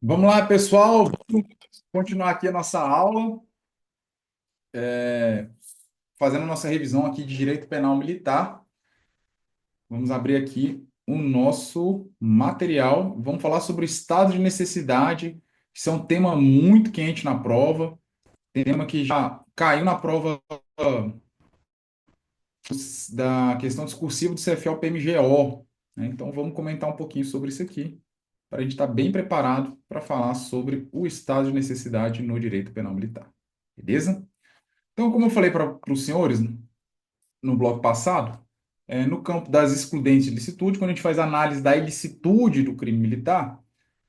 Vamos lá, pessoal. Vamos continuar aqui a nossa aula, fazendo a nossa revisão aqui de Direito Penal Militar. Vamos abrir aqui o nosso material. Vamos falar sobre o estado de necessidade. Isso é um tema muito quente na prova, tema que já caiu na prova da questão discursiva do CFL-PMGO, né? Então, vamos comentar um pouquinho sobre isso aqui, para a gente estar bem preparado para falar sobre o estado de necessidade no direito penal militar. Beleza? Então, como eu falei para os senhores no bloco passado, no campo das excludentes de ilicitude, quando a gente faz a análise da ilicitude do crime militar,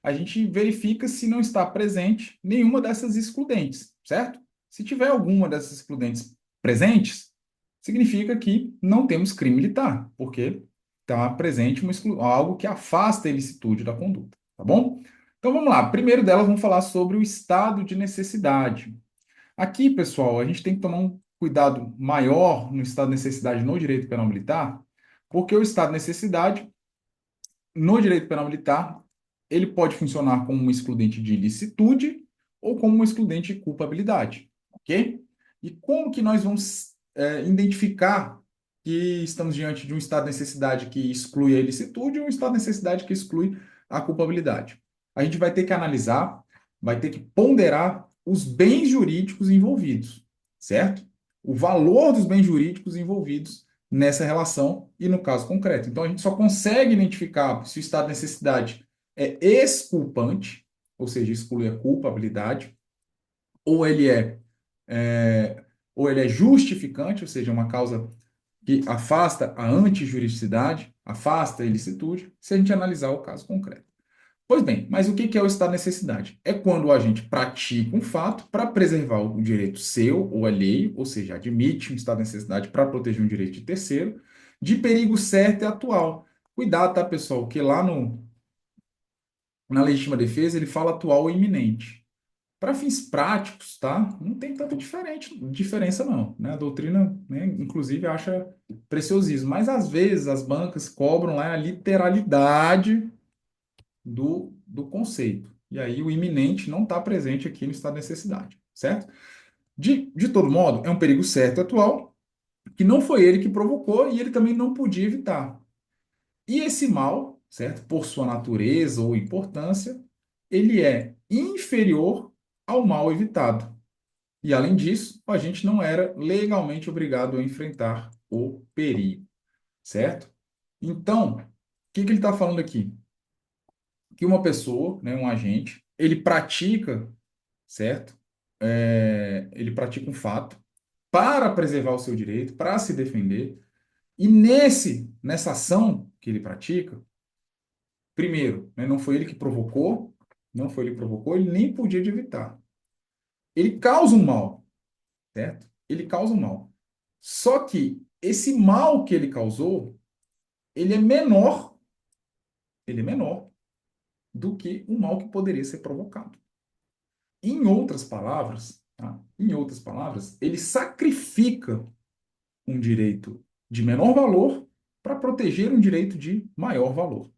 a gente verifica se não está presente nenhuma dessas excludentes, certo? Se tiver alguma dessas excludentes presentes, significa que não temos crime militar, porque está presente algo que afasta a ilicitude da conduta, tá bom? Então vamos lá. Primeiro delas, vamos falar sobre o estado de necessidade. Aqui, pessoal, a gente tem que tomar um cuidado maior no estado de necessidade no direito penal militar, porque o estado de necessidade no direito penal militar, ele pode funcionar como um excludente de ilicitude ou como um excludente de culpabilidade, ok? E como que nós vamos identificar que estamos diante de um estado de necessidade que exclui a ilicitude ou um estado de necessidade que exclui a culpabilidade? A gente vai ter que analisar, vai ter que ponderar os bens jurídicos envolvidos, certo? O valor dos bens jurídicos envolvidos nessa relação e no caso concreto. Então, a gente só consegue identificar se o estado de necessidade é exculpante, ou seja, exclui a culpabilidade, ou é, ou ele é justificante, ou seja, uma causa que afasta a antijuridicidade, afasta a ilicitude, se a gente analisar o caso concreto. Pois bem, mas o que é o estado de necessidade? É quando o agente pratica um fato para preservar o direito seu ou alheio, ou seja, admite um estado de necessidade para proteger um direito de terceiro, de perigo certo e atual. Cuidado, tá, pessoal? Que lá na legítima defesa ele fala atual ou iminente. Para fins práticos, tá? Não tem tanta diferença, não, né? A doutrina, né, inclusive, acha preciosismo, mas às vezes as bancas cobram lá a literalidade do conceito. E aí o iminente não está presente aqui no estado de necessidade, certo? De todo modo, é um perigo certo e atual, que não foi ele que provocou e ele também não podia evitar. E esse mal, certo? Por sua natureza ou importância, ele é inferior ao mal evitado. E além disso, a gente não era legalmente obrigado a enfrentar o perigo, certo? Então, o que ele está falando aqui? Que uma pessoa, né, um agente, ele pratica, certo? Ele pratica um fato para preservar o seu direito, para se defender, e nessa ação que ele pratica, primeiro, né, não foi ele que provocou, não foi ele que provocou, ele nem podia evitar. Ele causa um mal, certo? Ele causa um mal. Só que esse mal que ele causou, ele é menor, ele é menor do que o mal que poderia ser provocado. Em outras palavras, tá? Em outras palavras, ele sacrifica um direito de menor valor para proteger um direito de maior valor.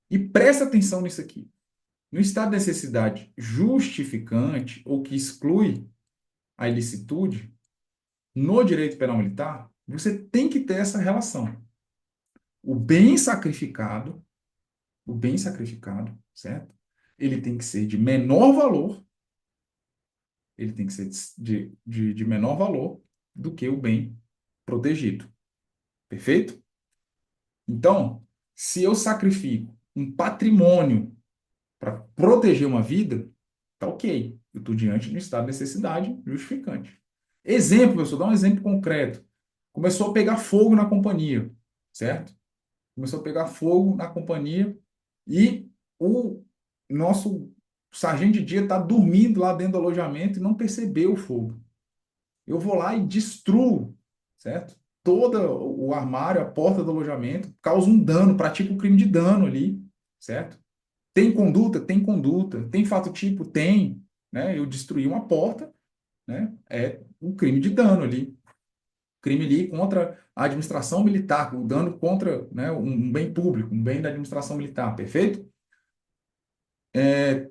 E presta atenção nisso aqui. No estado de necessidade justificante ou que exclui a ilicitude, no direito penal militar, você tem que ter essa relação. O bem sacrificado, o bem sacrificado, certo? Ele tem que ser de menor valor, ele tem que ser de menor valor do que o bem protegido. Perfeito? Então, se eu sacrifico um patrimônio para proteger uma vida, tá ok. Eu estou diante de um estado de necessidade justificante. Exemplo, eu só dar um exemplo concreto. Começou a pegar fogo na companhia, certo? Começou a pegar fogo na companhia e o nosso sargento de dia está dormindo lá dentro do alojamento e não percebeu o fogo. Eu vou lá e destruo, certo? Todo o armário, a porta do alojamento, causa um dano, pratica um crime de dano ali, certo? Tem conduta? Tem conduta. Tem fato tipo? Tem, né? Eu destruí uma porta, né? É um crime de dano ali. Crime ali contra a administração militar, o dano contra, né, um bem público, um bem da administração militar, perfeito?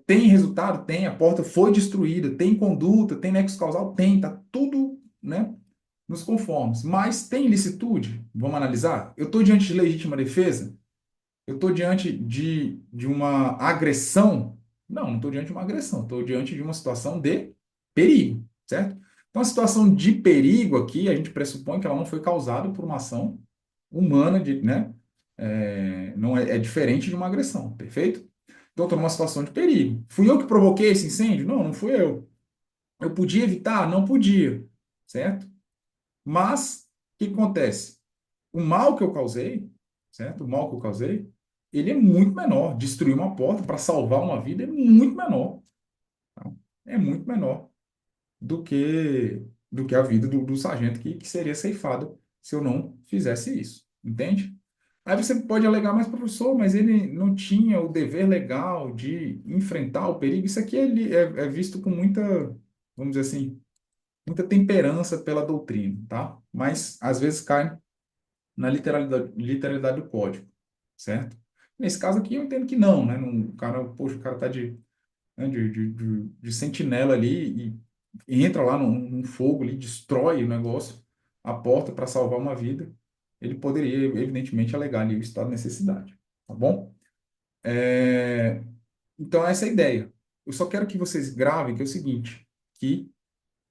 Tem resultado? Tem. A porta foi destruída. Tem conduta? Tem nexo causal? Tem. Tá tudo, né, nos conformes. Mas tem ilicitude? Vamos analisar? Eu estou diante de legítima defesa? Eu estou diante de uma agressão? Não estou diante de uma agressão. Estou diante de uma situação de perigo, certo? Então, a situação de perigo aqui, a gente pressupõe que ela não foi causada por uma ação humana, né? Não é diferente de uma agressão, perfeito? Então, estou numa situação de perigo. Fui eu que provoquei esse incêndio? Não fui eu. Eu podia evitar? Não podia, certo? Mas, o que acontece? O mal que eu causei, certo? O mal que eu causei, ele é muito menor. Destruir uma porta para salvar uma vida é muito menor. Tá? É muito menor do que a vida do sargento que seria ceifada se eu não fizesse isso. Entende? Aí você pode alegar, mas professor, mas ele não tinha o dever legal de enfrentar o perigo. Isso aqui é visto com muita, vamos dizer assim, muita temperança pela doutrina, tá? Mas às vezes cai na literalidade do código, certo? Nesse caso aqui eu entendo que não, né? O cara tá de sentinela ali e entra lá num fogo ali, destrói o negócio, a porta para salvar uma vida. Ele poderia, evidentemente, alegar ali o estado de necessidade, tá bom? É, Então, essa é a ideia. Eu só quero que vocês gravem que é o seguinte, que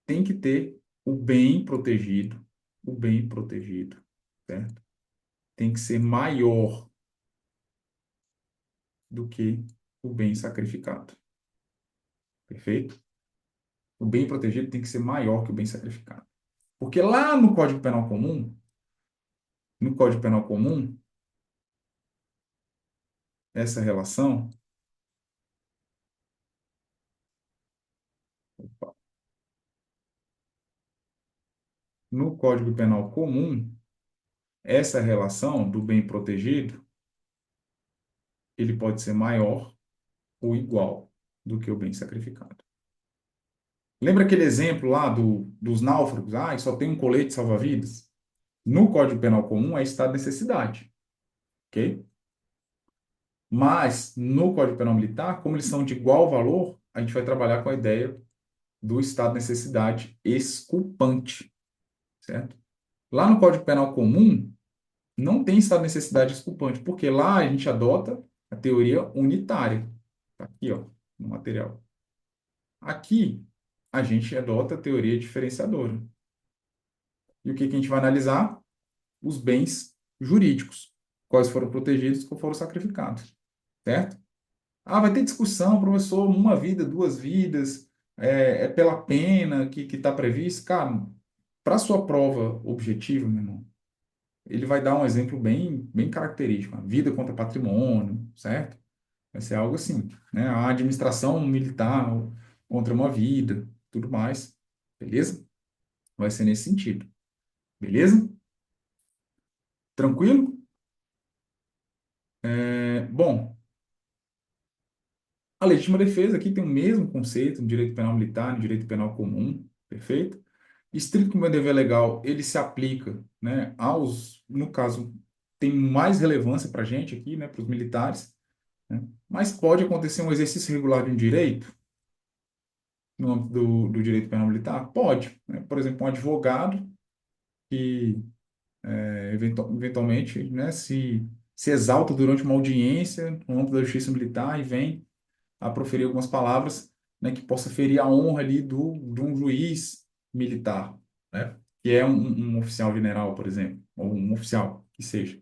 tem que ter o bem protegido, certo? Tem que ser maior do que o bem sacrificado, perfeito? O bem protegido tem que ser maior que o bem sacrificado. Porque lá no Código Penal Comum, essa relação, no Código Penal Comum, essa relação do bem protegido, ele pode ser maior ou igual do que o bem sacrificado. Lembra aquele exemplo lá dos náufragos? Ah, só tem um colete salva-vidas? No Código Penal Comum é estado de necessidade, ok? Mas no Código Penal Militar, como eles são de igual valor, a gente vai trabalhar com a ideia do estado de necessidade exculpante, certo? Lá no Código Penal Comum, não tem estado de necessidade exculpante, porque lá a gente adota a teoria unitária. Tá aqui, ó, no material. Aqui, a gente adota a teoria diferenciadora. E o que que a gente vai analisar? Os bens jurídicos, quais foram protegidos, quais foram sacrificados, certo? Ah, vai ter discussão, professor, uma vida, duas vidas, é pela pena que está previsto. Cara, para sua prova objetiva, meu irmão, ele vai dar um exemplo bem característico, a vida contra patrimônio, certo? Vai ser algo assim, né? A administração militar contra uma vida, tudo mais, beleza? Vai ser nesse sentido, beleza? Tranquilo? Bom, a legítima defesa aqui tem o mesmo conceito no direito penal militar, no direito penal comum, perfeito? Estrito como é dever legal, ele se aplica, né, no caso, tem mais relevância para a gente aqui, né, para os militares, né? Mas pode acontecer um exercício regular de um direito, no âmbito do direito penal militar? Pode, né? Por exemplo, um advogado que, eventualmente, né, se exalta durante uma audiência no âmbito da justiça militar e vem a proferir algumas palavras, né, que possa ferir a honra ali de um juiz militar, né, que é um oficial general, por exemplo, ou um oficial, que seja.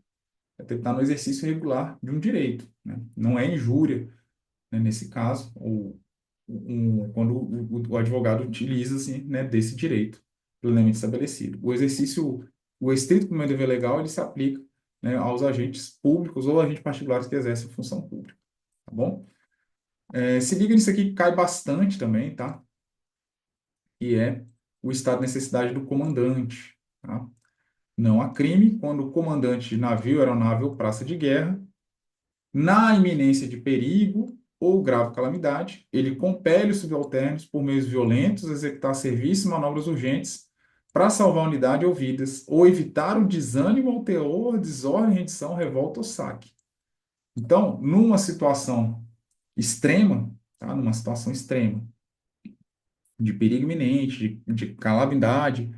É tentar no exercício regular de um direito, né? Não é injúria, né, nesse caso, ou quando o advogado utiliza assim, né, desse direito plenamente estabelecido. O estrito primeiro dever legal, ele se aplica, né, aos agentes públicos ou agentes particulares que exercem função pública, tá bom? Se liga nisso aqui que cai bastante também, tá? Que é o estado de necessidade do comandante, tá? Não há crime quando o comandante de navio, aeronave ou praça de guerra, na iminência de perigo ou grave calamidade, ele compele os subalternos por meios violentos a executar serviços e manobras urgentes para salvar a unidade ou vidas, ou evitar o desânimo ou terror, desordem, rendição, revolta ou saque. Então, numa situação extrema, tá? Numa situação extrema, de perigo iminente, de calamidade,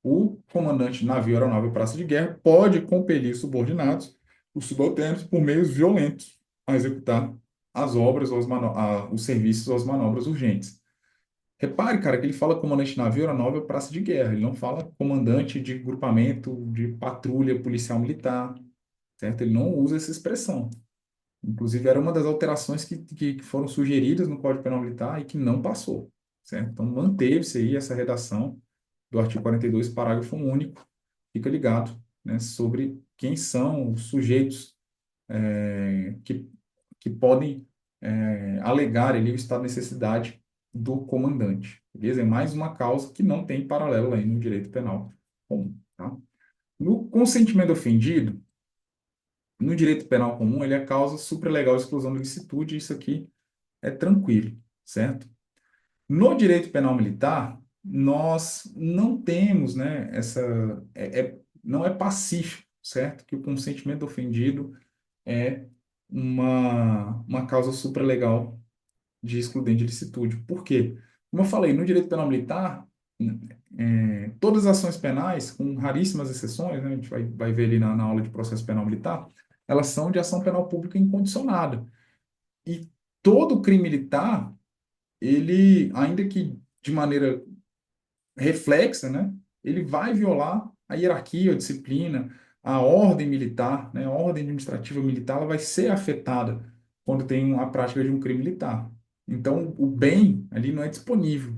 o comandante de navio, aeronave ou praça de guerra pode compelir os subordinados, os subalternos, por meios violentos, a executar as obras, ou os serviços ou as manobras urgentes. Repare, cara, que ele fala comandante de navio, aeronave ou praça de guerra. Ele não fala comandante de grupamento de patrulha policial militar, certo? Ele não usa essa expressão. Inclusive, era uma das alterações que foram sugeridas no Código Penal Militar e que não passou, certo? Então, manteve-se aí essa redação do artigo 42, parágrafo único. Fica ligado, né, sobre quem são os sujeitos que podem alegar ali o estado de necessidade do comandante. Beleza? É mais uma causa que não tem paralelo aí no direito penal comum, tá? No consentimento ofendido, no direito penal comum, ele é causa supralegal de exclusão de licitude, isso aqui é tranquilo, certo? No direito penal militar, nós não temos, né, não é pacífico, certo? Que o consentimento ofendido é uma causa supralegal de excludente de licitude. Por quê? Como eu falei, no direito penal militar, todas as ações penais, com raríssimas exceções, né, a gente vai ver ali na aula de processo penal militar, elas são de ação penal pública incondicionada. E todo crime militar, ele, ainda que de maneira reflexa, né, ele vai violar a hierarquia, a disciplina, a ordem militar, né, a ordem administrativa militar, ela vai ser afetada quando tem a prática de um crime militar. Então, o bem ali não é disponível.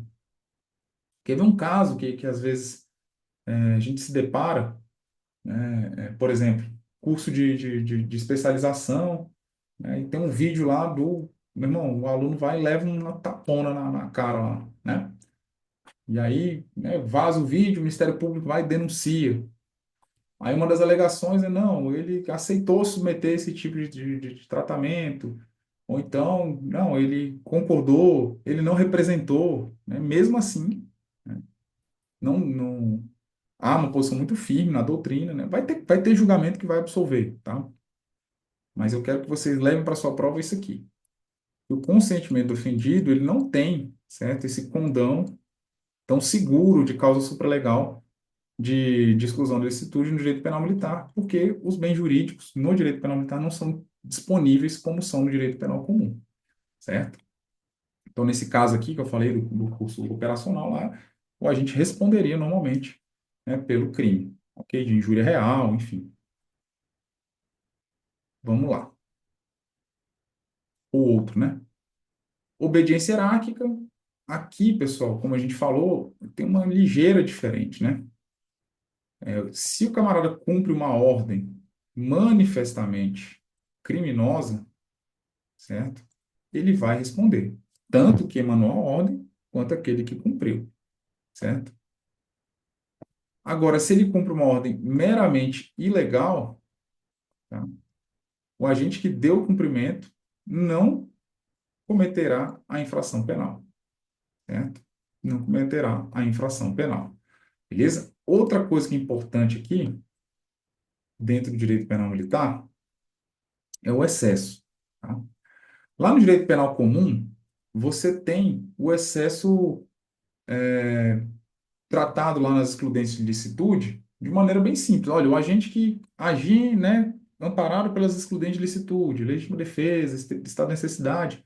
Quer ver um caso que às vezes a gente se depara, né, por exemplo, curso de especialização, né, e tem um vídeo lá meu irmão, o aluno vai e leva uma tapona na cara lá, né? E aí, né, vaza o vídeo, o Ministério Público vai e denuncia. Aí uma das alegações é, não, ele aceitou submeter esse tipo de tratamento, ou então, não, ele concordou, ele não representou, né? Mesmo assim, né, não há uma posição muito firme na doutrina, né? Vai ter julgamento que vai absolver, tá? Mas eu quero que vocês levem para sua prova isso aqui. O consentimento do ofendido, ele não tem, certo? Esse condão tão seguro de causa supralegal de exclusão de licitude no direito penal militar, porque os bens jurídicos no direito penal militar não são disponíveis como são no direito penal comum, certo? Então, nesse caso aqui que eu falei do curso operacional lá, o agente responderia normalmente, né, pelo crime, ok? De injúria real, enfim. Vamos lá. O outro, né? Obediência hierárquica. Aqui, pessoal, como a gente falou, tem uma ligeira diferente, né? Se o camarada cumpre uma ordem manifestamente criminosa, certo? Ele vai responder, tanto que emanou a ordem, quanto aquele que cumpriu, certo? Agora, se ele cumpre uma ordem meramente ilegal, tá? O agente que deu o cumprimento não cometerá a infração penal, certo? Não cometerá a infração penal, beleza? Outra coisa que é importante aqui, dentro do direito penal militar, é o excesso, tá? Lá no direito penal comum, você tem o excesso tratado lá nas excludentes de licitude de maneira bem simples. Olha, o agente que agir, né, amparado pelas excludentes de licitude, legítima defesa, estado de necessidade,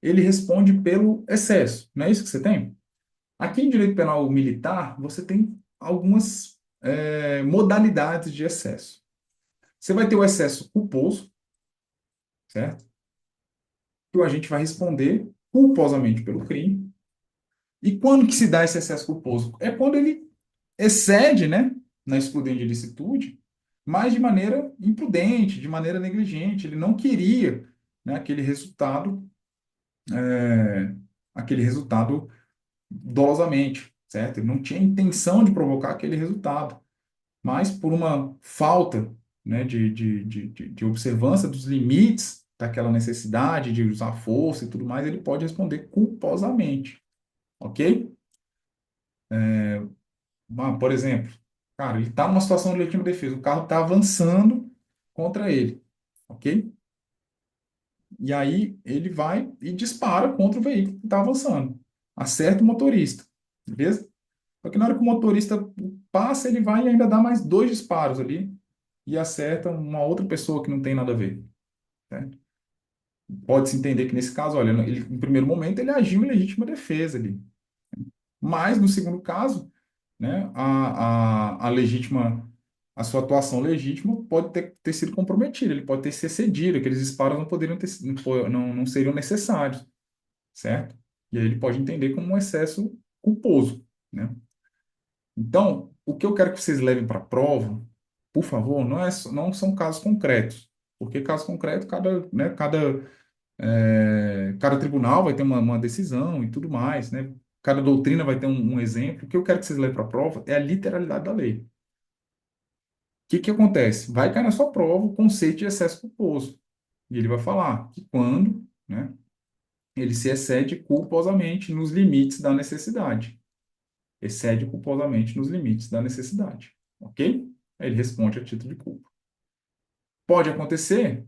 ele responde pelo excesso. Não é isso que você tem? Aqui em direito penal militar, você tem algumas modalidades de excesso. Você vai ter o excesso culposo, certo? Que o agente vai responder culposamente pelo crime. E quando que se dá esse excesso culposo? É quando ele excede, né, na excludente de licitude, mas de maneira imprudente, de maneira negligente. Ele não queria, né, aquele resultado dolosamente, certo? Ele não tinha intenção de provocar aquele resultado, mas por uma falta, né, de observância dos limites daquela necessidade de usar força e tudo mais, ele pode responder culposamente, ok? Por exemplo, cara, ele está numa situação de legítima defesa, o carro está avançando contra ele, ok? E aí ele vai e dispara contra o veículo que está avançando. Acerta o motorista, beleza? Só que na hora que o motorista passa, ele vai e ainda dá mais dois disparos ali e acerta uma outra pessoa que não tem nada a ver. Certo? Pode-se entender que nesse caso, olha, ele, no primeiro momento ele agiu em legítima defesa ali. Mas no segundo caso, né, a legítima, a sua atuação legítima pode ter sido comprometida, ele pode ter se excedido, aqueles disparos não poderiam ter, não seriam necessários, certo? E aí ele pode entender como um excesso culposo, né? Então, o que eu quero que vocês levem para a prova, por favor, não são casos concretos, porque caso concreto, cada tribunal vai ter uma decisão e tudo mais, né? Cada doutrina vai ter um exemplo. O que eu quero que vocês levem para a prova é a literalidade da lei. O que acontece? Vai cair na sua prova o conceito de excesso culposo. E ele vai falar que quando, né, ele se excede culposamente nos limites da necessidade. Excede culposamente nos limites da necessidade. Ok? Aí ele responde a título de culpa. Pode acontecer,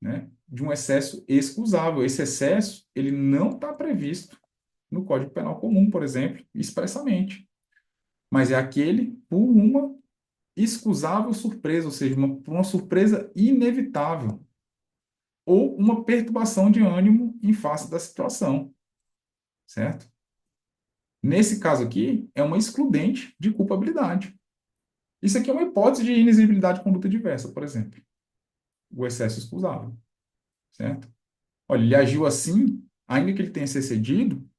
né, de um excesso excusável. Esse excesso, ele não está previsto no Código Penal Comum, por exemplo, expressamente. Mas é aquele por uma excusável surpresa, ou seja, por uma surpresa inevitável, ou uma perturbação de ânimo em face da situação, certo? Nesse caso aqui, é uma excludente de culpabilidade. Isso aqui é uma hipótese de inexigibilidade de conduta diversa, por exemplo, o excesso excusável, certo? Olha, ele agiu assim, ainda que ele tenha se excedido,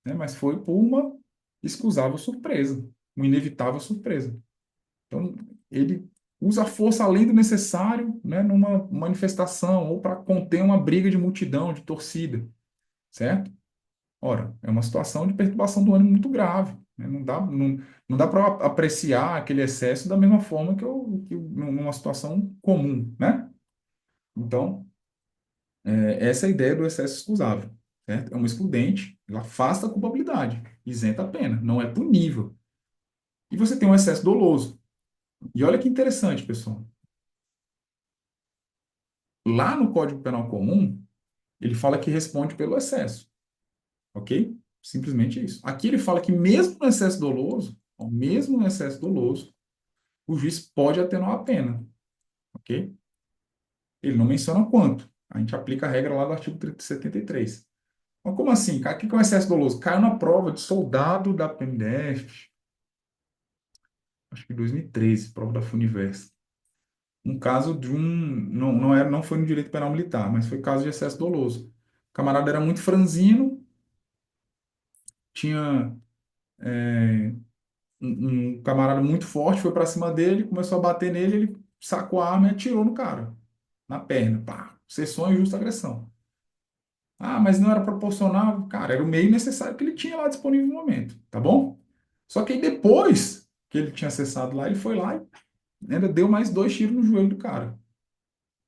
né, mas foi por uma excusável surpresa, uma inevitável surpresa. Então, ele usa a força além do necessário, né, numa manifestação ou para conter uma briga de multidão, de torcida, certo? Ora, é uma situação de perturbação do ânimo muito grave, né? Não dá para apreciar aquele excesso da mesma forma numa situação comum, né? Então, essa é a ideia do excesso excusável, certo? É uma excludente, ela afasta a culpabilidade, isenta a pena, não é punível. E você tem um excesso doloso. E olha que interessante, pessoal. Lá no Código Penal Comum, ele fala que responde pelo excesso, ok? Simplesmente isso. Aqui ele fala que mesmo no excesso doloso, ó, mesmo no excesso doloso, o juiz pode atenuar a pena, ok? Ele não menciona quanto. A gente aplica a regra lá do artigo 73. Mas como assim? O que é um excesso doloso? Caiu na prova de soldado da PMDF, acho que em 2013, prova da Funiversa. Um caso de um, não foi no direito penal militar, mas foi caso de excesso doloso. O camarada era muito franzino, tinha um camarada muito forte, foi para cima dele, começou a bater nele, ele sacou a arma e atirou no cara, na perna, pá, cessou a injusta agressão. Ah, mas não era proporcional, cara, era o meio necessário que ele tinha lá disponível no momento, tá bom? Só que aí depois que ele tinha cessado lá, ele foi lá e ainda deu mais dois tiros no joelho do cara.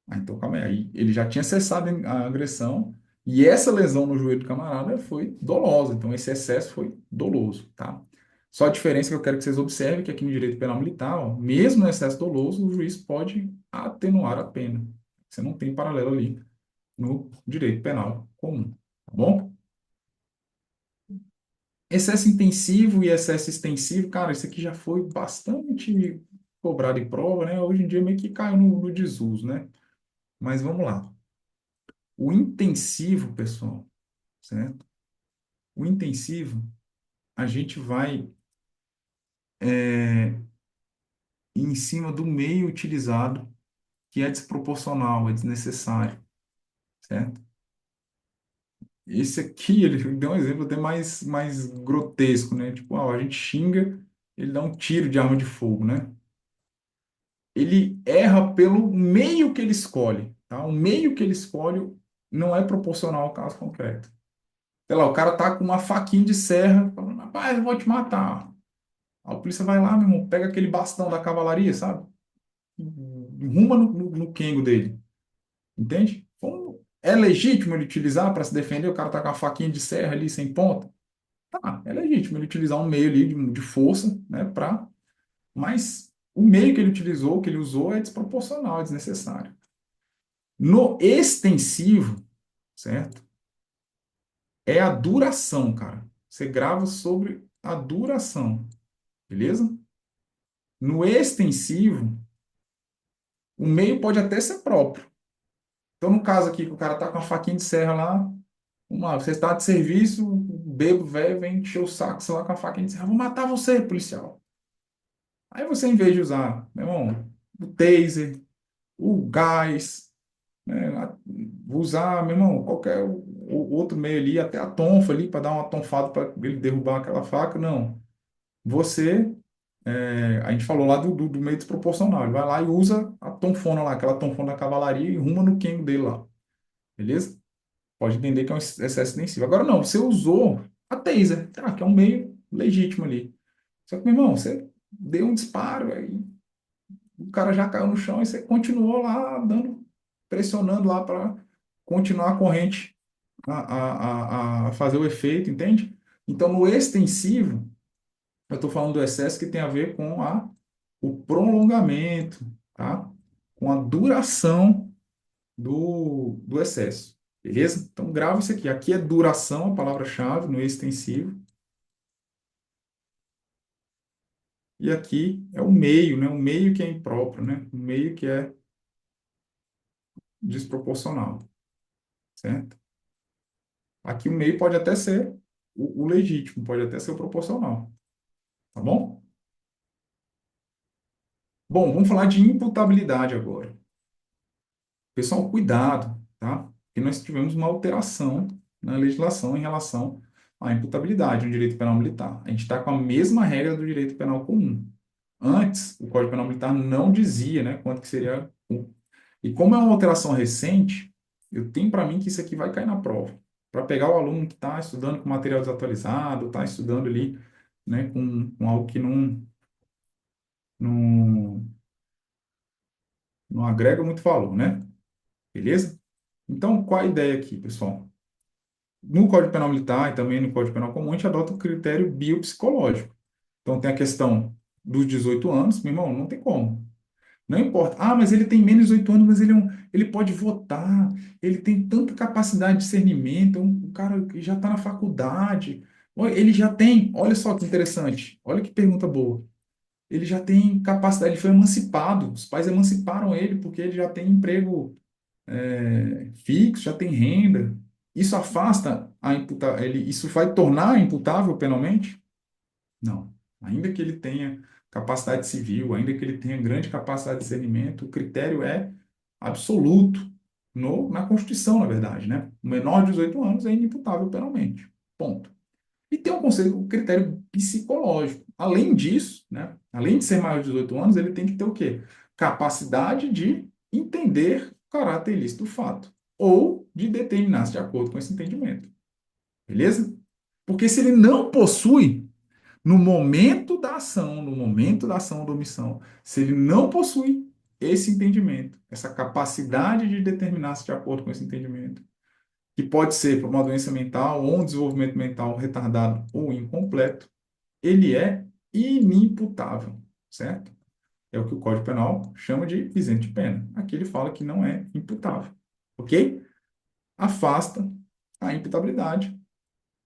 Ah, então, calma aí. Aí ele já tinha cessado a agressão e essa lesão no joelho do camarada foi dolosa. Então, esse excesso foi doloso, tá? Só a diferença que eu quero que vocês observem é que aqui no direito penal militar, ó, mesmo no excesso doloso, o juiz pode atenuar a pena. Você não tem paralelo ali no direito penal comum, tá bom? Excesso intensivo e excesso extensivo, cara, isso aqui já foi bastante cobrado em prova, né? Hoje em dia meio que caiu no desuso, né? Mas vamos lá. O intensivo, pessoal, certo? O intensivo, a gente vai em cima do meio utilizado, que é desproporcional, é desnecessário, certo? Esse aqui, ele deu um exemplo até mais grotesco, né? Tipo, a gente xinga, ele dá um tiro de arma de fogo, né? Ele erra pelo meio que ele escolhe, tá? O meio que ele escolhe não é proporcional ao caso concreto. Sei lá, o cara tá com uma faquinha de serra, falando, rapaz, eu vou te matar. A polícia vai lá, meu irmão, pega aquele bastão da cavalaria, sabe? E ruma no quengo dele. Entende? É legítimo ele utilizar para se defender? O cara tá com a faquinha de serra ali sem ponta? Tá, é legítimo ele utilizar um meio ali de força, né? Mas o meio que ele utilizou, que ele usou, é desproporcional, é desnecessário. No extensivo, certo? É a duração, cara. Você grava sobre a duração, beleza? No extensivo, o meio pode até ser próprio. Então, no caso aqui, que o cara tá com a faquinha de serra lá, você está de serviço, o bebo velho vem encher o saco, sei lá, com a faquinha de serra, vou matar você, policial. Aí você, em vez de usar, meu irmão, o taser, o gás, né, usar, meu irmão, qualquer o outro meio ali, até a tonfa ali, para dar uma tonfada para ele derrubar aquela faca, não. Você, a gente falou lá do meio desproporcional, ele vai lá e usa a tonfona lá, aquela tonfona da cavalaria e ruma no quengo dele lá, beleza? Pode entender que é um excesso extensivo. Agora, não, você usou a taser, tá, que é um meio legítimo ali. Só que, meu irmão, você deu um disparo, aí o cara já caiu no chão e você continuou lá dando, pressionando lá para continuar a corrente a fazer o efeito, entende? Então, no extensivo, eu estou falando do excesso que tem a ver com o prolongamento, tá? Com a duração do excesso, beleza? Então, grava isso aqui. Aqui é duração, a palavra-chave, no extensivo. E aqui é o meio, né? O meio que é impróprio, né? O meio que é desproporcional, certo? Aqui o meio pode até ser o legítimo, pode até ser o proporcional, tá bom? Bom, vamos falar de imputabilidade agora. Pessoal, cuidado, tá? Porque nós tivemos uma alteração na legislação em relação à imputabilidade no direito penal militar. A gente está com a mesma regra do direito penal comum. Antes, o Código Penal Militar não dizia, né, quanto que seria. E como é uma alteração recente, eu tenho para mim que isso aqui vai cair na prova. Para pegar o aluno que está estudando com material desatualizado, está estudando ali, né, com algo que não, não agrega muito valor, né? Beleza? Então, qual a ideia aqui, pessoal? No Código Penal Militar e também no Código Penal Comum, a gente adota o critério biopsicológico. Então, tem a questão dos 18 anos, meu irmão, não tem como. Não importa. Ah, mas ele tem menos de 18 anos, mas ele pode votar, ele tem tanta capacidade de discernimento, um cara que já está na faculdade. Ele já tem, olha só que interessante, olha que pergunta boa. Ele já tem capacidade, ele foi emancipado, os pais emanciparam ele porque ele já tem emprego fixo, já tem renda. Isso afasta isso vai tornar imputável penalmente? Não. Ainda que ele tenha capacidade civil, ainda que ele tenha grande capacidade de discernimento, o critério é absoluto na Constituição, na verdade, né? O menor de 18 anos é inimputável penalmente. Ponto. E tem um critério psicológico. Além disso, né? Além de ser maior de 18 anos, ele tem que ter o quê? Capacidade de entender o caráter ilícito do fato. Ou de determinar-se de acordo com esse entendimento. Beleza? Porque se ele não possui, no momento da ação ou da omissão, se ele não possui esse entendimento, essa capacidade de determinar-se de acordo com esse entendimento, que pode ser por uma doença mental ou um desenvolvimento mental retardado ou incompleto, ele é inimputável, certo? É o que o Código Penal chama de isento de pena. Aqui ele fala que não é imputável, ok? Afasta a imputabilidade.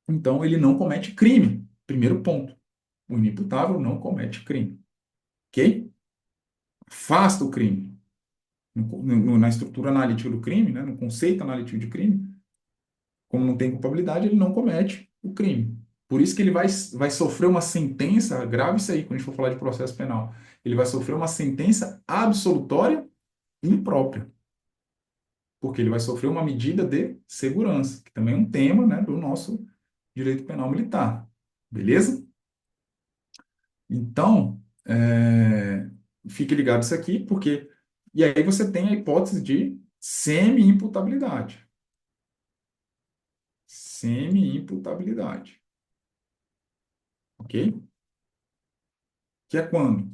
Então, ele não comete crime. Primeiro ponto. O inimputável não comete crime. Ok? Afasta o crime. Na estrutura analítica do crime, né, no conceito analítico de crime, como não tem culpabilidade, ele não comete o crime. Por isso que ele vai sofrer uma sentença, grave isso aí quando a gente for falar de processo penal, ele vai sofrer uma sentença absolutória imprópria, porque ele vai sofrer uma medida de segurança, que também é um tema, né, do nosso direito penal militar. Beleza? Então, fique ligado isso aqui, porque. E aí você tem a hipótese de semi-imputabilidade. Semi-imputabilidade. Ok? Que é quando?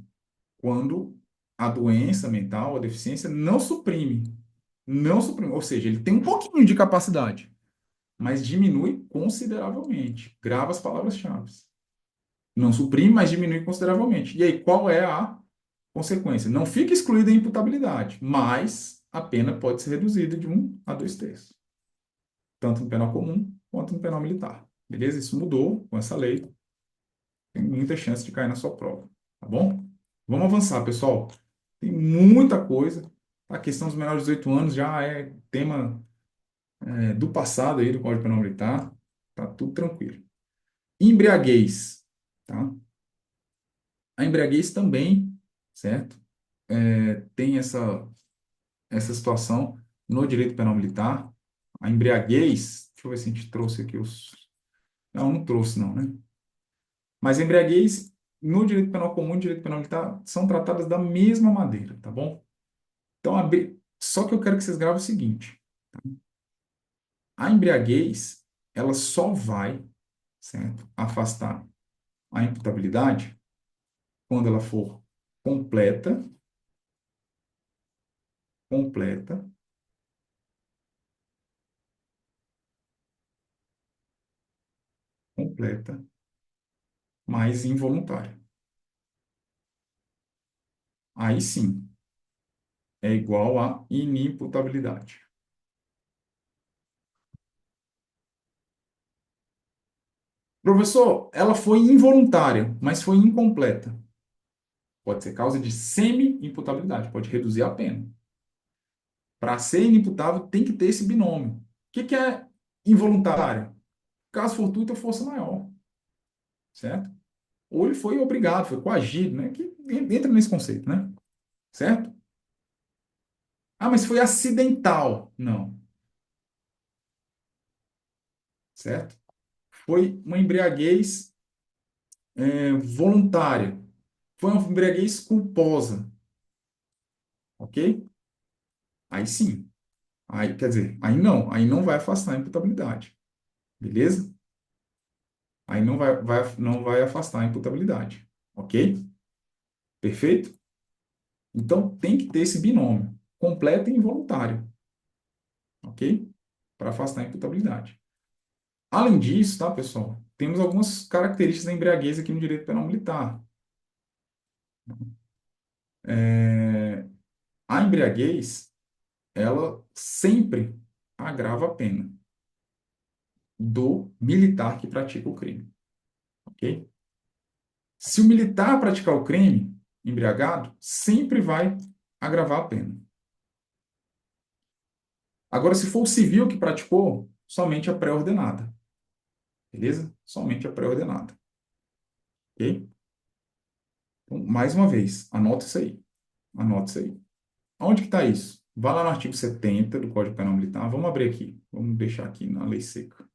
Quando a doença mental, a deficiência, não suprime. Não suprime. Ou seja, ele tem um pouquinho de capacidade, mas diminui consideravelmente. Grava as palavras-chave. Não suprime, mas diminui consideravelmente. E aí, qual é a consequência? Não fica excluída a imputabilidade, mas a pena pode ser reduzida de 1 a 2 terços. tanto no penal comum quanto no penal militar. Beleza? Isso mudou com essa lei. Tem muita chance de cair na sua prova. Tá bom? Vamos avançar, pessoal. Tem muita coisa. A questão dos menores de 18 anos já é tema do passado aí do Código Penal Militar. Tá tudo tranquilo. Embriaguez, tá? A embriaguez também, certo? Tem essa situação no direito penal militar. A embriaguez, deixa eu ver se a gente trouxe aqui os. Não, não trouxe, não, né? Mas a embriaguez, no direito penal comum e direito penal militar, são tratadas da mesma maneira, tá bom? Então, só que eu quero que vocês gravem o seguinte: a embriaguez, ela só vai, certo, afastar a imputabilidade quando ela for completa, completa, completa, mas involuntária. Aí sim, é igual a inimputabilidade. Professor, ela foi involuntária, mas foi incompleta. Pode ser causa de semi-imputabilidade, pode reduzir a pena. Para ser inimputável, tem que ter esse binômio. O que é involuntário? Caso fortuito ou força maior, certo? Ou ele foi obrigado, foi coagido, né? Que entra nesse conceito, né? Certo? Ah, mas foi acidental. Não, certo? Foi uma embriaguez voluntária. Foi uma embriaguez culposa, ok? Aí sim. Aí, quer dizer, aí não vai afastar a imputabilidade, beleza? Aí não vai afastar a imputabilidade, ok? Perfeito? Então, tem que ter esse binômio, completo e involuntário, ok? Para afastar a imputabilidade. Além disso, tá, pessoal? Temos algumas características da embriaguez aqui no direito penal militar. A embriaguez, ela sempre agrava a pena do militar que pratica o crime, ok? Se o militar praticar o crime embriagado, sempre vai agravar a pena. Agora, se for o civil que praticou, somente a pré-ordenada. Beleza? Somente a pré-ordenada. Ok? Então, mais uma vez, anota isso aí. Anota isso aí. Onde que está isso? Vá lá no artigo 70 do Código Penal Militar. Vamos abrir aqui. Vamos deixar aqui na lei seca.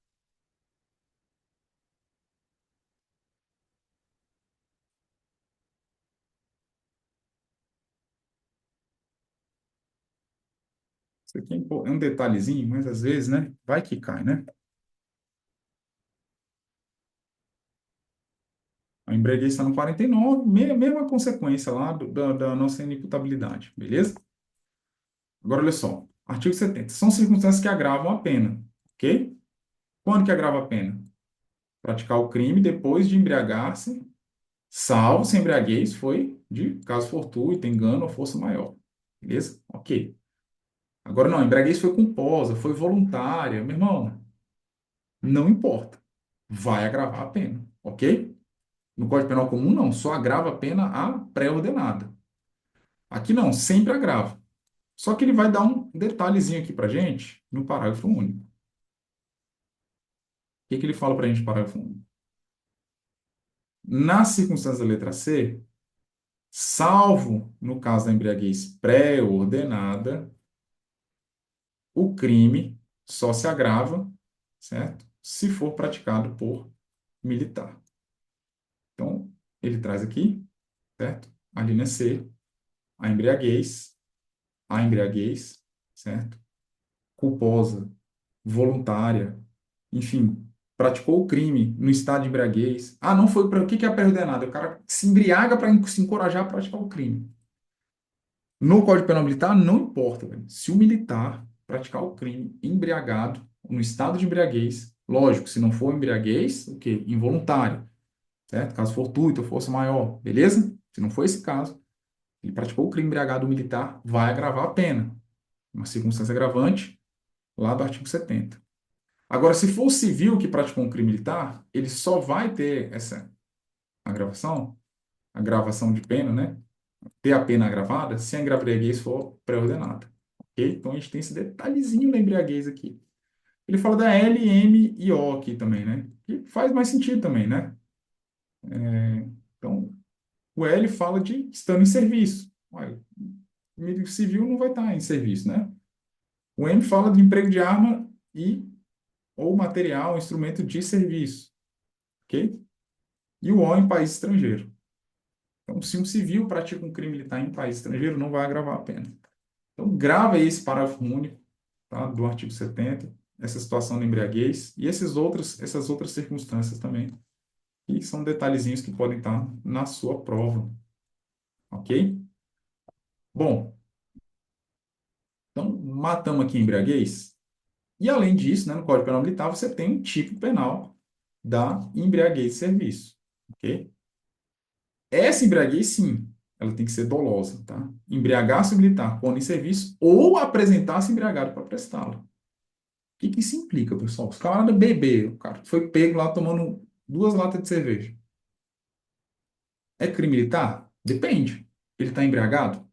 Isso aqui é um detalhezinho, mas às vezes, né? Vai que cai, né? A embriaguez está no 49, mesma consequência lá da nossa inimputabilidade, beleza? Agora, olha só. Artigo 70. São circunstâncias que agravam a pena, ok? Quando que agrava a pena? Praticar o crime depois de embriagar-se, salvo se a embriaguez foi de caso fortuito, engano ou força maior. Beleza? Ok. Agora, não, a embriaguez foi culposa, foi voluntária. Meu irmão, não importa. Vai agravar a pena, ok? No Código Penal Comum, não. Só agrava a pena a pré-ordenada. Aqui não, sempre agrava. Só que ele vai dar um detalhezinho aqui para gente no parágrafo único. O que que ele fala para a gente no parágrafo único? Na circunstância da letra C, salvo no caso da embriaguez pré-ordenada, o crime só se agrava, certo? Se for praticado por militar. Então, ele traz aqui, certo? A linha C, a embriaguez, a embriaguez, certo? Culposa, voluntária, enfim, praticou o crime no estado de embriaguez. Ah, não foi para o que que é pré-ordenado? O cara se embriaga para se encorajar a praticar o crime. No Código Penal Militar, não importa, velho. Se o militar praticar o crime embriagado, no estado de embriaguez, lógico, se não for embriaguez, o quê? Involuntário, certo? Caso fortuito, força maior, beleza? Se não for esse caso, ele praticou o crime embriagado militar, vai agravar a pena. Uma circunstância agravante, lá do artigo 70. Agora, se for o civil que praticou um crime militar, ele só vai ter essa agravação de pena, né? Ter a pena agravada se a embriaguez for pré-ordenada. Ok? Então, a gente tem esse detalhezinho da embriaguez aqui. Ele fala da L, M e O aqui também, né? Que faz mais sentido também, né? Então, o L fala de estando em serviço. Olha, o militar civil não vai estar em serviço, né? O M fala de emprego de arma e ou material, instrumento de serviço, ok? E o O em país estrangeiro. Então, se um civil pratica um crime militar em país estrangeiro, não vai agravar a pena. Então, grava aí esse parágrafo único, tá, do artigo 70, essa situação da embriaguez e essas outras circunstâncias também, que são detalhezinhos que podem estar na sua prova, ok? Bom, então, matamos aqui a embriaguez. E, além disso, né, no Código Penal Militar, você tem um tipo penal da embriaguez de serviço, ok? Essa embriaguez, sim, ela tem que ser dolosa, tá? Embriagar-se militar quando em serviço ou apresentar-se embriagado para prestá-la. O que que isso implica, pessoal? Os camaradas beber, o cara foi pego lá tomando 2 latas de cerveja. É crime militar? Depende. Ele está embriagado?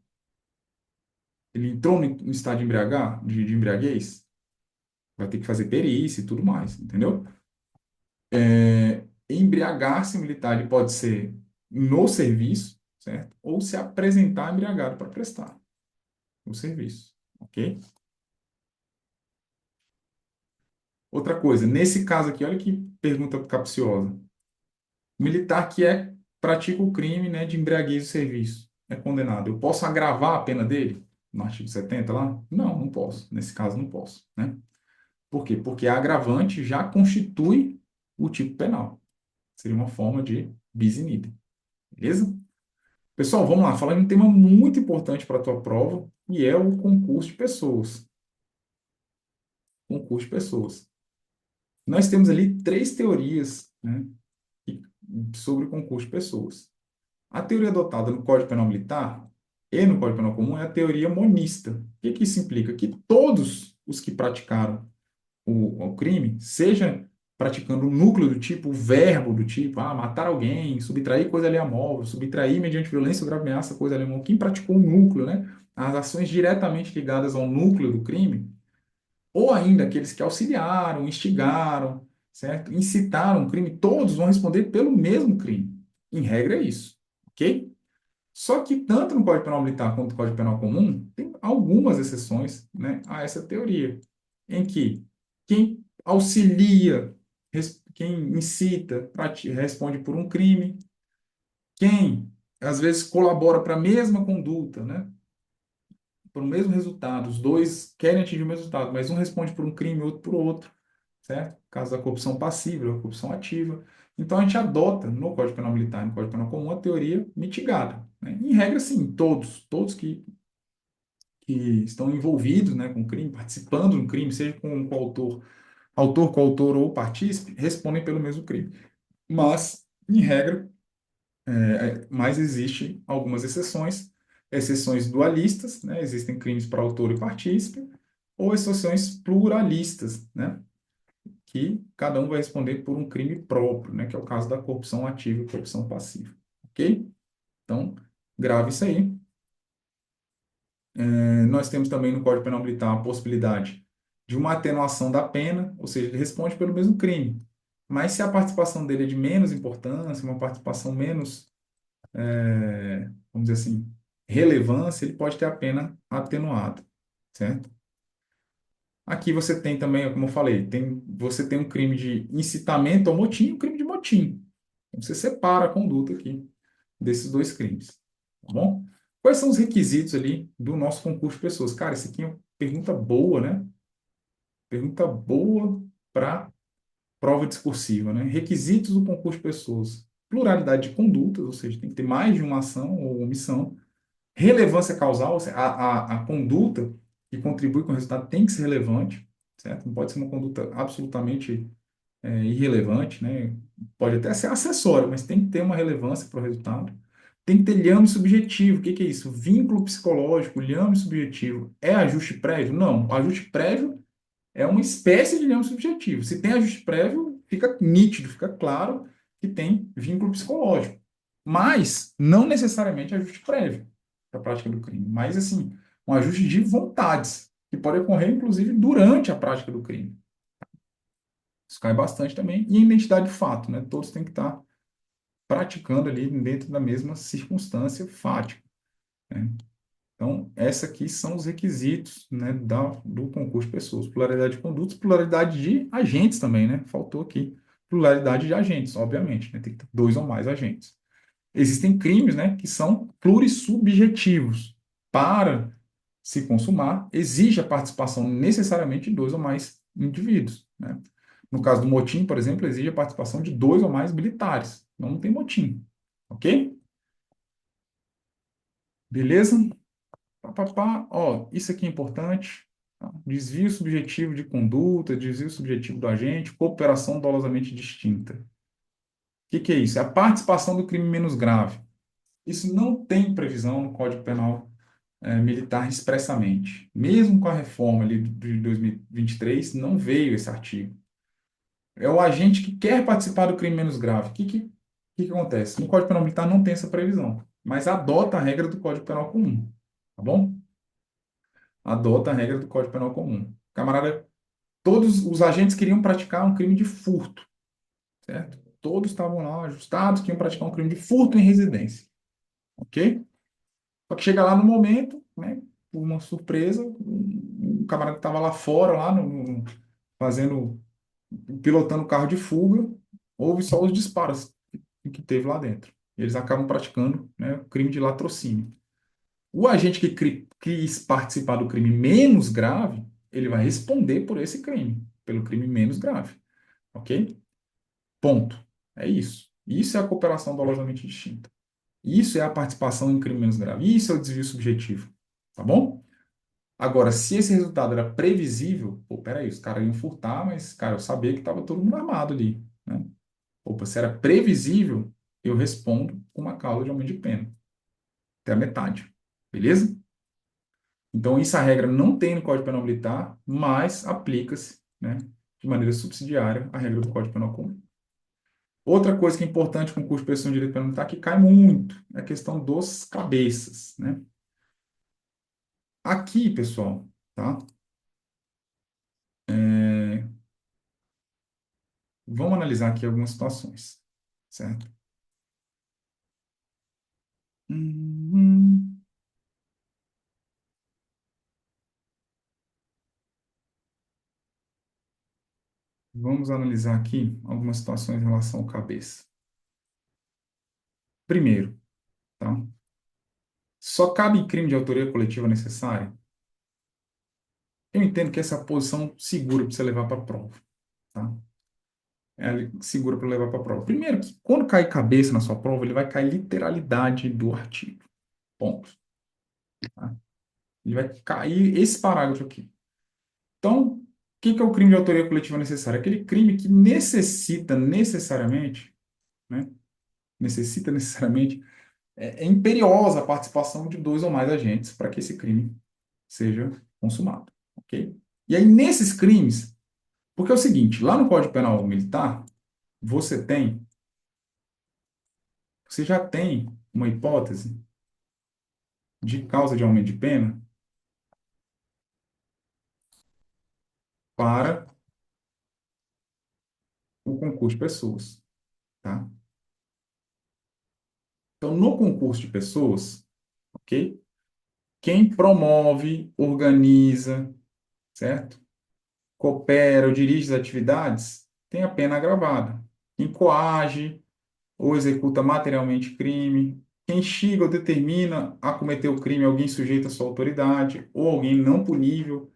Ele entrou no estado de de embriaguez? Vai ter que fazer perícia e tudo mais, entendeu? Embriagar-se militar ele pode ser no serviço, certo? Ou se apresentar embriagado para prestar o serviço, ok? Outra coisa, nesse caso aqui, olha que pergunta capciosa. Militar que pratica o crime, né, de embriaguez de serviço é condenado. Eu posso agravar a pena dele? No artigo 70 lá? Não, não posso. Nesse caso, não posso, né? Por quê? Porque a agravante já constitui o tipo penal. Seria uma forma de bis in idem. Beleza? Pessoal, vamos lá. Falar de um tema muito importante para a tua prova, e é o concurso de pessoas. Concurso de pessoas. Nós temos ali 3 teorias, né, sobre o concurso de pessoas. A teoria adotada no Código Penal Militar e no Código Penal Comum é a teoria monista. O que que isso implica? Que todos os que praticaram o crime, seja praticando o núcleo do tipo, o verbo do tipo, matar alguém, subtrair coisa alheia móvel, subtrair mediante violência ou grave ameaça coisa alheia móvel, quem praticou o núcleo, né? As ações diretamente ligadas ao núcleo do crime, ou ainda aqueles que auxiliaram, instigaram, certo? Incitaram o crime, todos vão responder pelo mesmo crime. Em regra é isso, ok? Só que tanto no Código Penal Militar quanto no Código Penal Comum, tem algumas exceções, né, a essa teoria, em que quem auxilia, quem incita, responde por um crime, quem às vezes colabora para a mesma conduta, né, para o mesmo resultado, os dois querem atingir o mesmo resultado, mas um responde por um crime, outro por outro, certo? Caso da corrupção passiva, da corrupção ativa. Então, a gente adota no Código Penal Militar e no Código Penal Comum a teoria mitigada, né? Em regra, sim, todos que estão envolvidos, né, com o crime, participando do crime, seja com o autor, coautor ou partícipe, respondem pelo mesmo crime. Mas, em regra, mas existe algumas exceções dualistas, né? Existem crimes para autor e partícipe, ou exceções pluralistas, né? Que cada um vai responder por um crime próprio, né? Que é o caso da corrupção ativa e corrupção passiva, ok? Então, grave isso aí. Nós temos também no Código Penal Militar a possibilidade de uma atenuação da pena, ou seja, ele responde pelo mesmo crime. Mas se a participação dele é de menos importância, uma participação menos, vamos dizer assim, relevância, ele pode ter a pena atenuada, certo? Aqui você tem também, como eu falei, você tem um crime de incitamento ao motim e um crime de motim. Então, você separa a conduta aqui desses 2 crimes, tá bom? Quais são os requisitos ali do nosso concurso de pessoas? Cara, isso aqui é uma pergunta boa, né? Pergunta boa para prova discursiva, né? Requisitos do concurso de pessoas. Pluralidade de condutas, ou seja, tem que ter mais de uma ação ou omissão. Relevância causal, ou seja, a conduta que contribui com o resultado tem que ser relevante, certo? Não pode ser uma conduta absolutamente irrelevante, né? Pode até ser acessório, mas tem que ter uma relevância para o resultado. Tem que ter lhame subjetivo. O que que é isso? Vínculo psicológico, lhame subjetivo. É ajuste prévio? Não. O ajuste prévio é uma espécie de lema subjetivo. Se tem ajuste prévio, fica nítido, fica claro que tem vínculo psicológico. Mas não necessariamente ajuste prévio para a prática do crime, mas assim, um ajuste de vontades, que pode ocorrer inclusive durante a prática do crime. Isso cai bastante também. E a identidade de fato, né? Todos têm que estar praticando ali dentro da mesma circunstância fática, né? Então, essa aqui são os requisitos, né, do concurso de pessoas. Pluralidade de condutas, pluralidade de agentes também, né? Faltou aqui. Pluralidade de agentes, obviamente, né? Tem que ter dois ou mais agentes. Existem crimes, né, que são plurissubjetivos. Para se consumar, exige a participação necessariamente de dois ou mais indivíduos, né? No caso do motim, por exemplo, exige a participação de dois ou mais militares. Não tem motim, ok? Beleza? Pá, pá, pá. Ó, isso aqui é importante. Tá? Desvio subjetivo de conduta, desvio subjetivo do agente, cooperação dolosamente distinta. O que é isso? É a participação do crime menos grave. Isso não tem previsão no Código Penal militar expressamente. Mesmo com a reforma ali de 2023, não veio esse artigo. É o agente que quer participar do crime menos grave. O que acontece? No Código Penal Militar não tem essa previsão, mas adota a regra do Código Penal Comum, tá bom? Adota a regra do Código Penal Comum. Camarada, todos os agentes queriam praticar um crime de furto, certo? Todos estavam lá ajustados que iam praticar um crime de furto em residência, ok? Só que chega lá no momento, né, por uma surpresa, um camarada que estava lá fora, lá fazendo, pilotando o carro de fuga, houve só os disparos que teve lá dentro. Eles acabam praticando, né, o crime de latrocínio. O agente que quis participar do crime menos grave, ele vai responder por esse crime, pelo crime menos grave, ok? Ponto. É isso. Isso é a cooperação dolosamente distinta. Isso é a participação em crime menos grave. Isso é o desvio subjetivo. Tá bom? Agora, se esse resultado era previsível, pô, peraí, os caras iam furtar, mas, cara, eu sabia que estava todo mundo armado ali, né? Opa, se era previsível, eu respondo com uma causa de aumento de pena. Até a metade. Beleza? Então, isso a regra não tem no Código Penal Militar, mas aplica-se, né, de maneira subsidiária à regra do Código Penal Comum. Outra coisa que é importante com o curso de Pessoa em Direito Penal Militar, que cai muito, é a questão dos cabeças, né? Aqui, pessoal, tá? É, vamos analisar aqui algumas situações, certo? Uhum. Vamos analisar aqui algumas situações em relação ao cabeça. Primeiro, tá? Só cabe crime de autoria coletiva necessária? Eu entendo que essa é a posição segura para você levar para a prova, tá? É ali segura para levar para a prova. Primeiro, que quando cai cabeça na sua prova, ele vai cair literalidade do artigo. Ponto. Tá? Ele vai cair esse parágrafo aqui. Então, o que é o crime de autoria coletiva necessária? Aquele crime que necessita necessariamente, né? Necessita necessariamente, é imperiosa a participação de dois ou mais agentes para que esse crime seja consumado, ok? E aí, nesses crimes, porque é o seguinte, lá no Código Penal Militar, você tem, você já tem uma hipótese de causa de aumento de pena para o concurso de pessoas, tá? Então, no concurso de pessoas, ok? Quem promove, organiza, certo? Coopera ou dirige as atividades tem a pena agravada. Quem coage ou executa materialmente crime, quem instiga ou determina a cometer o crime alguém sujeito à sua autoridade ou alguém não punível.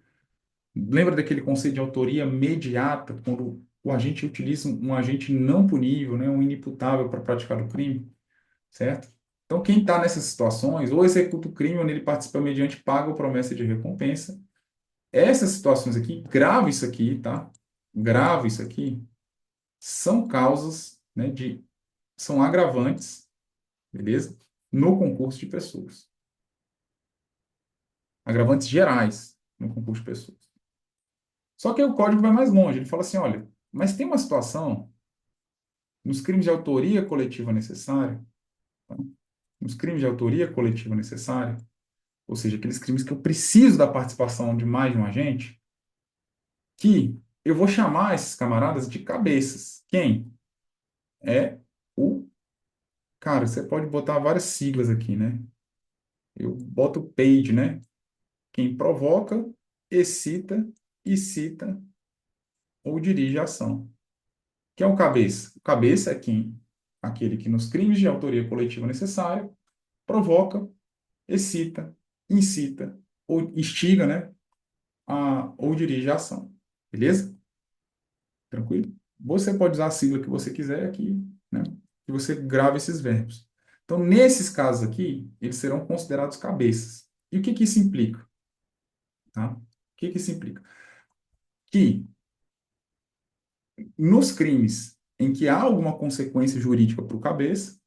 Lembra daquele conceito de autoria mediata, quando o agente utiliza um agente não punível, né, um inimputável para praticar o crime, certo? Então, quem está nessas situações, ou executa o crime, onde ele participa mediante paga ou promessa de recompensa. Essas situações aqui, grave isso aqui, tá? Grave isso aqui, são causas, né, são agravantes, beleza? No concurso de pessoas. Agravantes gerais no concurso de pessoas. Só que aí o código vai mais longe. Ele fala assim, olha, mas tem uma situação nos crimes de autoria coletiva necessária, tá? Nos crimes de autoria coletiva necessária, ou seja, aqueles crimes que eu preciso da participação de mais de um agente, que eu vou chamar esses camaradas de cabeças. Quem? É o... Cara, você pode botar várias siglas aqui, né? Eu boto o PAGE, né? Quem provoca, excita, incita ou dirige a ação. Quem é o cabeça? O cabeça é quem? Aquele que nos crimes de autoria coletiva necessária provoca, excita, incita ou instiga, né? Ou dirige a ação. Beleza? Tranquilo? Você pode usar a sigla que você quiser aqui, né? Que você grava esses verbos. Então, nesses casos aqui, eles serão considerados cabeças. E o que que isso implica? Tá? O que que isso implica? Que nos crimes em que há alguma consequência jurídica para o cabeça,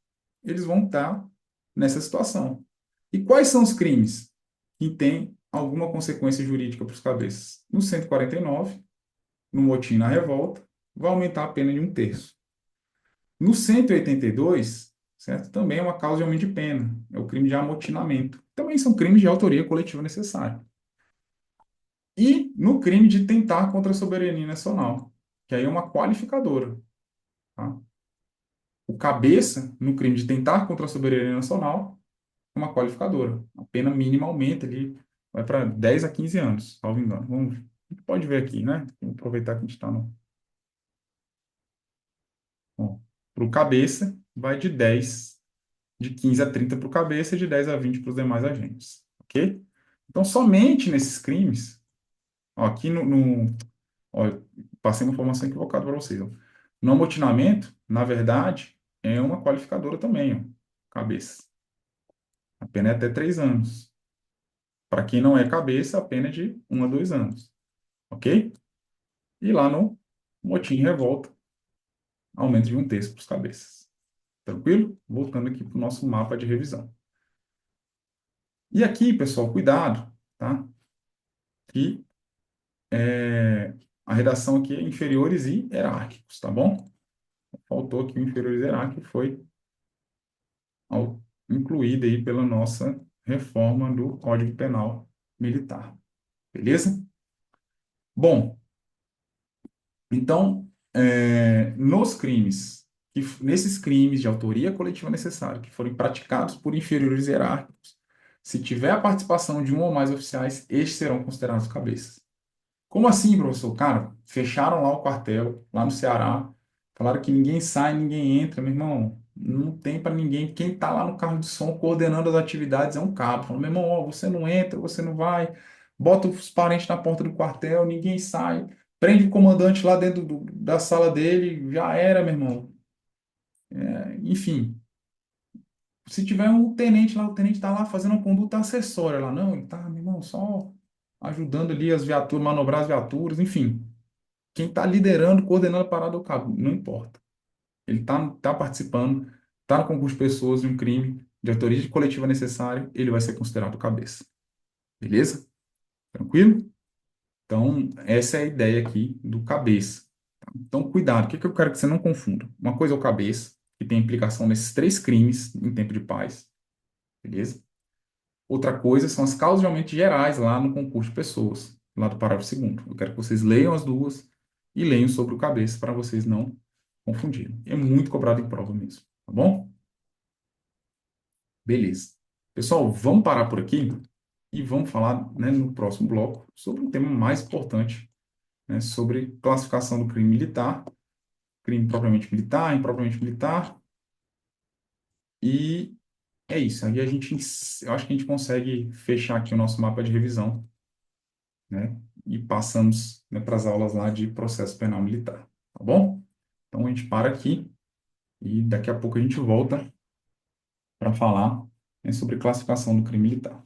eles vão estar nessa situação. E quais são os crimes que têm alguma consequência jurídica para os cabeças? No 149, no motim na revolta, vai aumentar a pena de um terço. No 182, certo? Também é uma causa de aumento de pena, é o crime de amotinamento. Também são crimes de autoria coletiva necessária. E no crime de tentar contra a soberania nacional, que aí é uma qualificadora, tá? O cabeça, no crime de tentar contra a soberania nacional, é uma qualificadora. A pena mínima aumenta ali, vai para 10 a 15 anos, salvo engano. Vamos, a gente pode ver aqui, né? Vamos aproveitar que a gente está no... Para o cabeça, vai de 15 a 30 para o cabeça e de 10 a 20 para os demais agentes, ok? Então, somente nesses crimes, ó, aqui ó, passei uma informação equivocada para vocês, ó. No amotinamento, na verdade, é uma qualificadora também, ó, cabeça. A pena é até 3 anos. Para quem não é cabeça, a pena é de 1 a 2 anos, ok? E lá no motim e revolta, aumento de um terço para os cabeças. Tranquilo? Voltando aqui para o nosso mapa de revisão. E aqui, pessoal, cuidado, tá? Que a redação aqui é inferiores e hierárquicos, tá bom? Faltou aqui o inferiores e hierárquico, foi incluída aí pela nossa reforma do Código Penal Militar. Beleza? Bom, então, nos crimes, nesses crimes de autoria coletiva necessária, que forem praticados por inferiores hierárquicos, se tiver a participação de um ou mais oficiais, estes serão considerados cabeças. Como assim, professor? Cara, fecharam lá o quartel, lá no Ceará, falaram que ninguém sai, ninguém entra, meu irmão. Não tem para ninguém. Quem está lá no carro de som coordenando as atividades é um cabo. Falando, meu irmão, ó, você não entra, você não vai. Bota os parentes na porta do quartel, ninguém sai. Prende o comandante lá dentro da sala dele, já era, meu irmão. Enfim, se tiver um tenente lá, o tenente está lá fazendo uma conduta acessória lá. Não, ele tá, meu irmão, só ajudando ali as viaturas, manobrar as viaturas, enfim. Quem está liderando, coordenando a parada é o cabo, não importa. Ele tá participando, está no concurso de pessoas de um crime de autoria coletiva necessária, ele vai ser considerado cabeça. Beleza? Tranquilo? Então, essa é a ideia aqui do cabeça. Tá? Então, cuidado, o que que eu quero que você não confunda? Uma coisa é o cabeça, que tem implicação nesses 3 crimes em tempo de paz, beleza? Outra coisa são as causas de aumento gerais lá no concurso de pessoas, lá do parágrafo segundo. Eu quero que vocês leiam as duas e leiam sobre o cabeça para vocês não confundirem. É muito cobrado em prova mesmo, tá bom? Beleza. Pessoal, vamos parar por aqui e vamos falar, né, no próximo bloco sobre um tema mais importante, né, sobre classificação do crime militar, crime propriamente militar, impropriamente militar, e é isso. Aí eu acho que a gente consegue fechar aqui o nosso mapa de revisão, né? E passamos, né, para as aulas lá de processo penal militar, tá bom? Então a gente para aqui e daqui a pouco a gente volta para falar, né, sobre classificação do crime militar.